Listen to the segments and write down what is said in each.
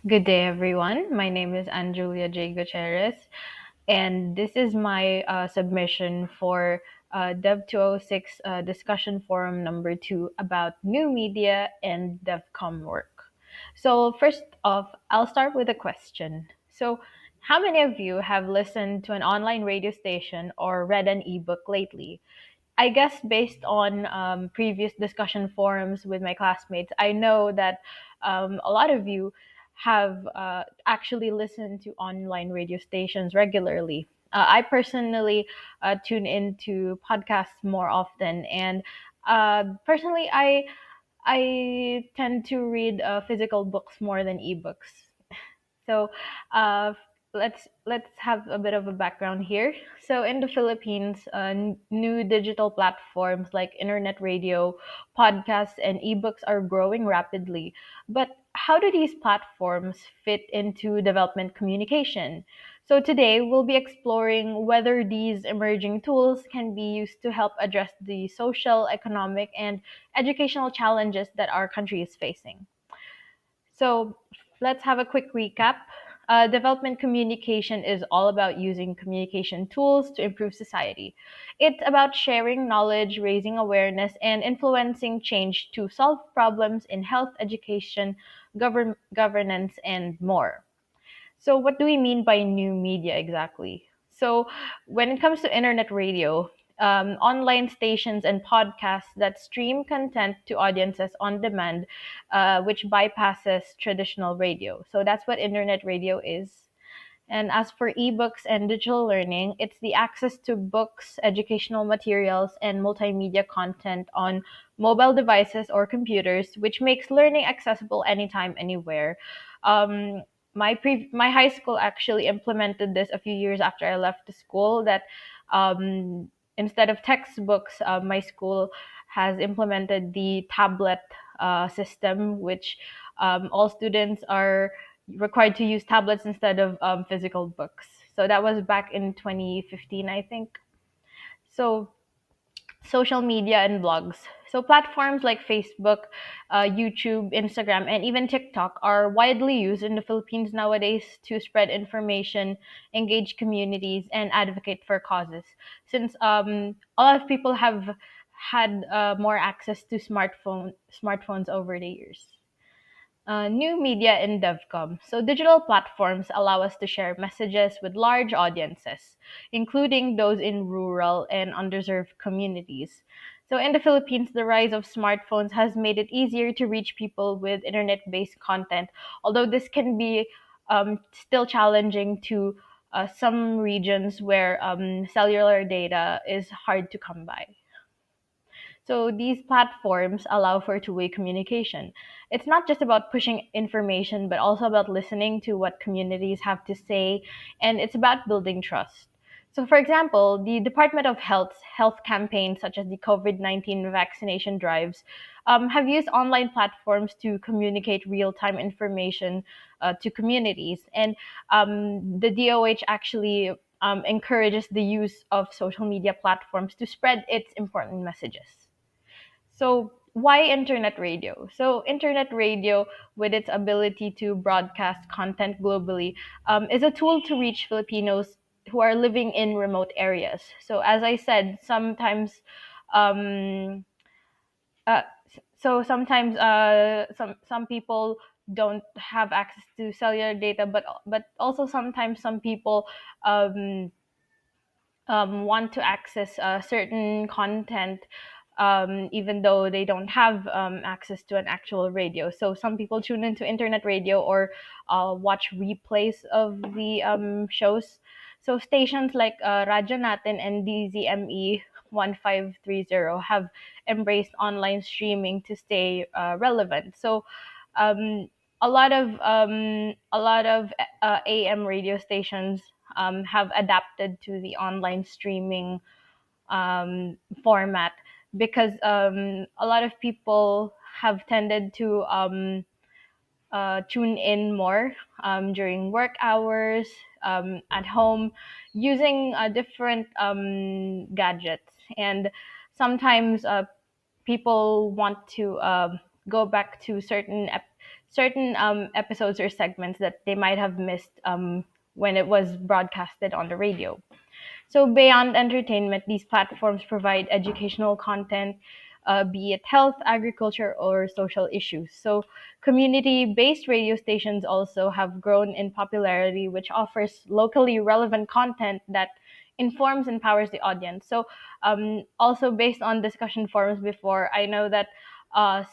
Good day, everyone. My name is Anjulia J. Gutierrez, and this is my submission for Dev 206 discussion forum number 2 about new media and DevCom work. So, first off, I'll start with a question. So, how many of you have listened to an online radio station or read an ebook lately? I guess based on previous discussion forums with my classmates, I know that a lot of you have actually listened to online radio stations regularly. I personally tune into podcasts more often, and personally, I tend to read physical books more than ebooks. So uh, let's have a bit of a background here. So in the Philippines, new digital platforms like internet radio, podcasts, and ebooks are growing rapidly. But how do these platforms fit into development communication? So today we'll be exploring whether these emerging tools can be used to help address the social, economic, and educational challenges that our country is facing. So let's have a quick recap. Development communication is all about using communication tools to improve society. It's about sharing knowledge, raising awareness, and influencing change to solve problems in health, education, governance, and more. So, what do we mean by new media exactly? So, when it comes to internet radio, online stations and podcasts that stream content to audiences on demand, which bypasses traditional radio. So, that's what internet radio is. And as for ebooks and digital learning, it's the access to books, educational materials, and multimedia content on mobile devices or computers, which makes learning accessible anytime, anywhere. Um, my high school actually implemented this a few years after I left the school. That instead of textbooks, my school has implemented the tablet system, which all students are required to use tablets instead of physical books. So that was back in 2015, I think. So social media and blogs. So platforms like Facebook, YouTube, Instagram, and even TikTok are widely used in the Philippines nowadays to spread information, engage communities, and advocate for causes. Since a lot of people have had more access to smartphones over the years. New media in DevCom. So, digital platforms allow us to share messages with large audiences, including those in rural and underserved communities. So, in the Philippines, the rise of smartphones has made it easier to reach people with internet based content, although this can be still challenging to some regions where cellular data is hard to come by. So these platforms allow for two-way communication. It's not just about pushing information, but also about listening to what communities have to say, and it's about building trust. So, for example, the Department of Health's health campaigns, such as the COVID-19 vaccination drives, have used online platforms to communicate real-time information to communities. And the DOH actually encourages the use of social media platforms to spread its important messages. So, why internet radio? So, internet radio, with its ability to broadcast content globally, is a tool to reach Filipinos who are living in remote areas. So, as I said, um, sometimes some people don't have access to cellular data, but also sometimes some people um, want to access certain content even though they don't have access to an actual radio. So some people tune into internet radio or watch replays of the shows. So stations like Radyo Natin and DZME 1530 have embraced online streaming to stay relevant. So um, a lot of AM radio stations have adapted to the online streaming format because a lot of people have tended to tune in more during work hours, at home, using different gadgets. And sometimes people want to go back to certain episodes or segments that they might have missed when it was broadcasted on the radio. So beyond entertainment, these platforms provide educational content, be it health, agriculture, or social issues. So community-based radio stations also have grown in popularity, which offers locally relevant content that informs and empowers the audience. So also based on discussion forums before, I know that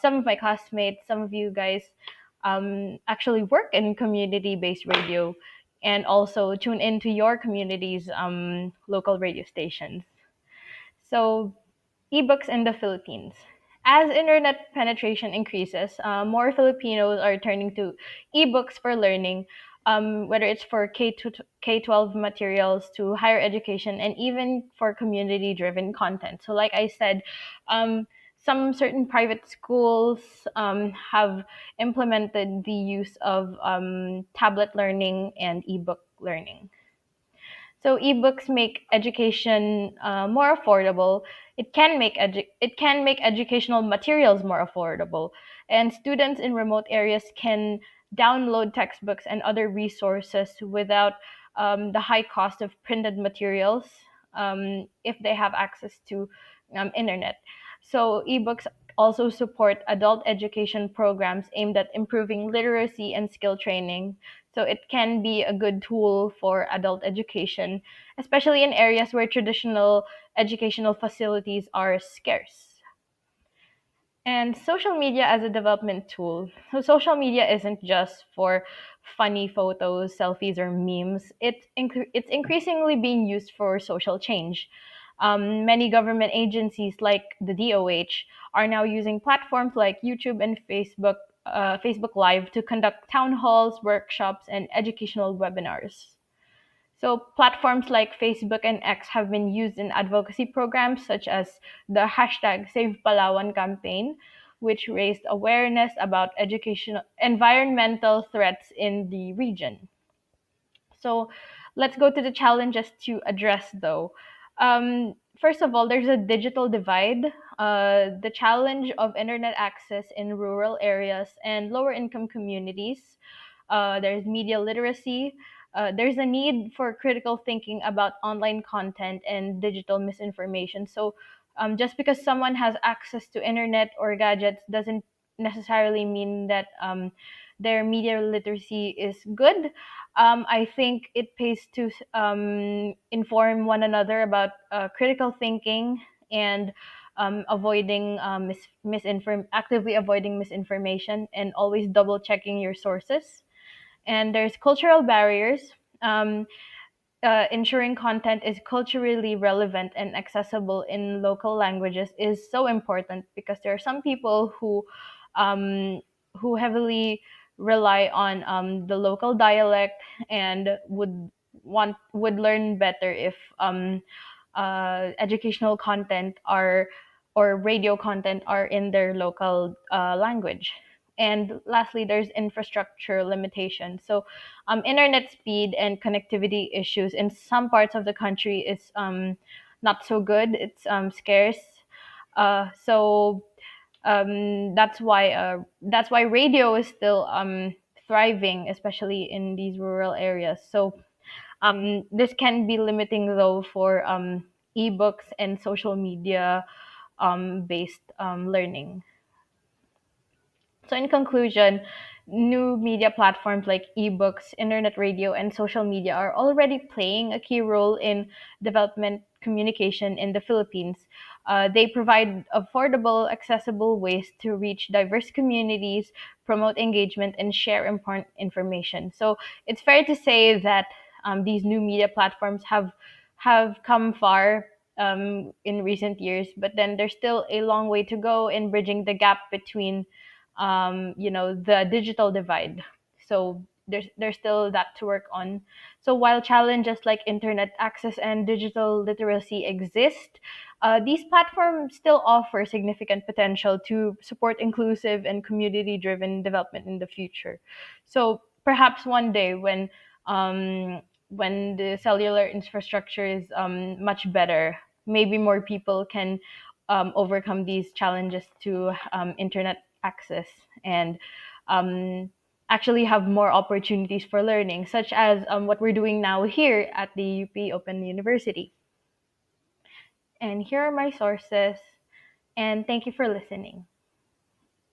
some of my classmates, some of you guys actually work in community-based radio and also tune into your community's local radio stations. So, ebooks in the Philippines. As internet penetration increases, more Filipinos are turning to ebooks for learning, whether it's for K-12 materials to higher education and even for community-driven content. So, like I said, um, some certain private schools have implemented the use of tablet learning and ebook learning. So ebooks make education more affordable. It can make educational materials more affordable, and students in remote areas can download textbooks and other resources without the high cost of printed materials if they have access to internet. So ebooks also support adult education programs aimed at improving literacy and skill training, so it can be a good tool for adult education, especially in areas where traditional educational facilities are scarce. And social media as a development tool. So social media isn't just for funny photos, selfies, or memes. It's increasingly being used for social change. Many government agencies like the DOH are now using platforms like YouTube and Facebook Live to conduct town halls, workshops, and educational webinars. So platforms like Facebook and X have been used in advocacy programs such as the hashtag Save Palawan campaign, which raised awareness about educational environmental threats in the region. So let's go to the challenges to address though. First of all, there's a digital divide. The challenge of internet access in rural areas and lower income communities. There's media literacy. There's a need for critical thinking about online content and digital misinformation. So just because someone has access to internet or gadgets doesn't necessarily mean that their media literacy is good. I think it pays to inform one another about critical thinking and actively avoiding misinformation and always double checking your sources. And there's cultural barriers. Ensuring content is culturally relevant and accessible in local languages is so important because there are some people um, who heavily rely on the local dialect and would learn better if educational content are or radio content are in their local language. And lastly, there's infrastructure limitations. So internet speed and connectivity issues in some parts of the country is not so good. It's scarce. So that's why radio is still thriving, especially in these rural areas. So this can be limiting though for ebooks and social media based learning. So, in conclusion, new media platforms like ebooks, internet radio, and social media are already playing a key role in development communication in the Philippines. They provide affordable, accessible ways to reach diverse communities, promote engagement, and share important information. So, it's fair to say that these new media platforms have come far in recent years, but then there's still a long way to go in bridging the gap between the digital divide. So there's still that to work on. So while challenges like internet access and digital literacy exist, these platforms still offer significant potential to support inclusive and community-driven development in the future. So perhaps one day when the cellular infrastructure is much better, maybe more people can overcome these challenges to internet access and um, actually have more opportunities for learning, such as what we're doing now here at the UP Open University. And here are my sources, and thank you for listening.